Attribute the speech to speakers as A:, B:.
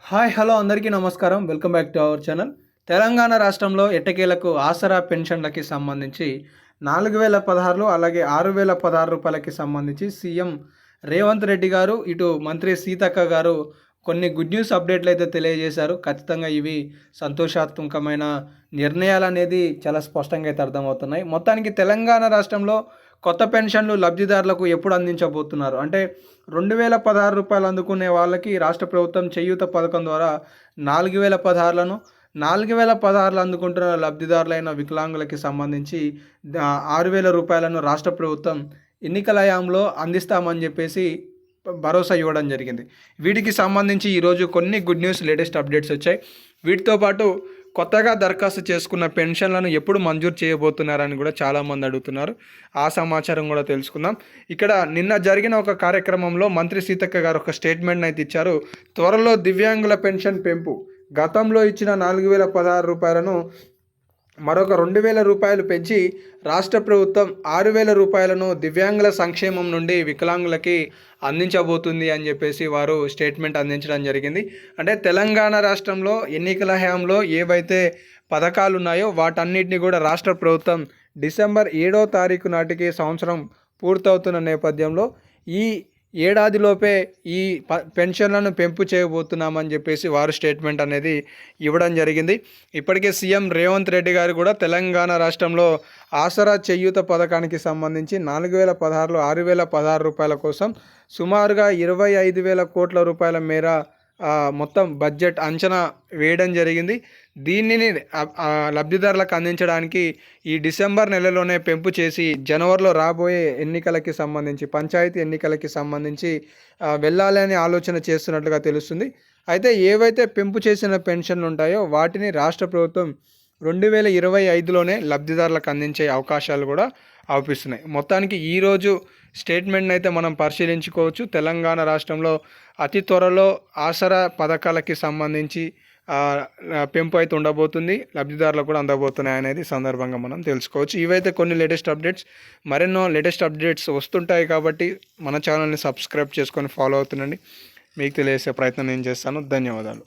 A: Hi hello అందరికీ నమస్కారం. Welcome back to our channel. Telangana రాష్ట్రంలో ఎట్టకేలకు ఆసరా పెన్షన్లకి సంబంధించి 4016 అలాగే 6016 రూపాయలకి సంబంధించి సీఎం రేవంత్ రెడ్డి గారు, ఇటు మంత్రి సీతక్క గారు కొన్ని గుడ్ న్యూస్ అప్డేట్లు అయితే తెలియజేశారు. ఖచ్చితంగా ఇవి సంతోషాత్మకమైన నిర్ణయాలనేది చాలా స్పష్టంగా అయితే అర్థమవుతున్నాయి. మొత్తానికి తెలంగాణ రాష్ట్రంలో కొత్త పెన్షన్లు లబ్ధిదారులకు ఎప్పుడు అందించబోతున్నారు అంటే 2016 రూపాయలు అందుకునే వాళ్ళకి రాష్ట్ర ప్రభుత్వం చేయూత పథకం ద్వారా 4016లను 4016 అందుకుంటున్న లబ్ధిదారులైన వికలాంగులకి సంబంధించి 6000 రూపాయలను రాష్ట్ర ప్రభుత్వం ఎన్నికల హయాంలో అందిస్తామని చెప్పేసి భరోసా ఇవ్వడం జరిగింది. వీటికి సంబంధించి ఈరోజు కొన్ని గుడ్ న్యూస్ లేటెస్ట్ అప్డేట్స్ వచ్చాయి. వీటితో పాటు కొత్తగా దరఖాస్తు చేసుకున్న పెన్షన్లను ఎప్పుడు మంజూరు చేయబోతున్నారని కూడా చాలామంది అడుగుతున్నారు. ఆ సమాచారం కూడా తెలుసుకుందాం. ఇక్కడ నిన్న జరిగిన ఒక కార్యక్రమంలో మంత్రి సీతక్క గారు ఒక స్టేట్మెంట్ అయితే ఇచ్చారు. త్వరలో దివ్యాంగుల పెన్షన్ పెంపు, గతంలో ఇచ్చిన 4016 రూపాయలను మరొక 2000 రూపాయలు పెంచి రాష్ట్ర ప్రభుత్వం 6000 రూపాయలను దివ్యాంగుల సంక్షేమం నుండి వికలాంగులకి అందించబోతుంది అని చెప్పేసి వారు స్టేట్మెంట్ అందించడం జరిగింది. అంటే తెలంగాణ రాష్ట్రంలో ఎన్నికల హయాంలో ఏవైతే పథకాలు ఉన్నాయో వాటన్నిటిని కూడా రాష్ట్ర ప్రభుత్వం డిసెంబర్ 7వ తారీఖు నాటికి సంవత్సరం పూర్తవుతున్న నేపథ్యంలో ఈ ఏడాదిలోపే ఈ పెన్షన్లను పెంపు చేయబోతున్నామని చెప్పేసి వారు స్టేట్మెంట్ అనేది ఇవ్వడం జరిగింది. ఇప్పటికే సీఎం రేవంత్ రెడ్డి గారు కూడా తెలంగాణ రాష్ట్రంలో ఆసరా చేయూత పథకానికి సంబంధించి 4016లో 6016 రూపాయల కోసం సుమారుగా 25,000 కోట్ల రూపాయల మేర మొత్తం బడ్జెట్ అంచనా వేయడం జరిగింది. దీనిని లబ్ధిదారులకు అందించడానికి ఈ డిసెంబర్ నెలలోనే పెంపు చేసి జనవరిలో రాబోయే ఎన్నికలకి సంబంధించి పంచాయతీ ఎన్నికలకి సంబంధించి వెళ్ళాలి అని ఆలోచన చేస్తున్నట్లుగా తెలుస్తుంది. అయితే ఏవైతే పెంపు చేసిన పెన్షన్లు ఉంటాయో వాటిని రాష్ట్ర ప్రభుత్వం 2025లోనే లబ్ధిదారులకు అందించే అవకాశాలు కూడా అవుపిస్తున్నాయి. మొత్తానికి ఈరోజు స్టేట్మెంట్ని అయితే మనం పరిశీలించుకోవచ్చు. తెలంగాణ రాష్ట్రంలో అతి త్వరలో ఆసరా పథకాలకి సంబంధించి పెంపు అయితే ఉండబోతుంది, లబ్ధిదారులకు కూడా అందబోతున్నాయి అనేది సందర్భంగా మనం తెలుసుకోవచ్చు. ఇవైతే కొన్ని లేటెస్ట్ అప్డేట్స్. మరెన్నో లేటెస్ట్ అప్డేట్స్ వస్తుంటాయి కాబట్టి మన ఛానల్ని సబ్స్క్రైబ్ చేసుకొని ఫాలో అవుతుండండి. మీకు తెలియజేసే ప్రయత్నం నేను చేస్తాను. ధన్యవాదాలు.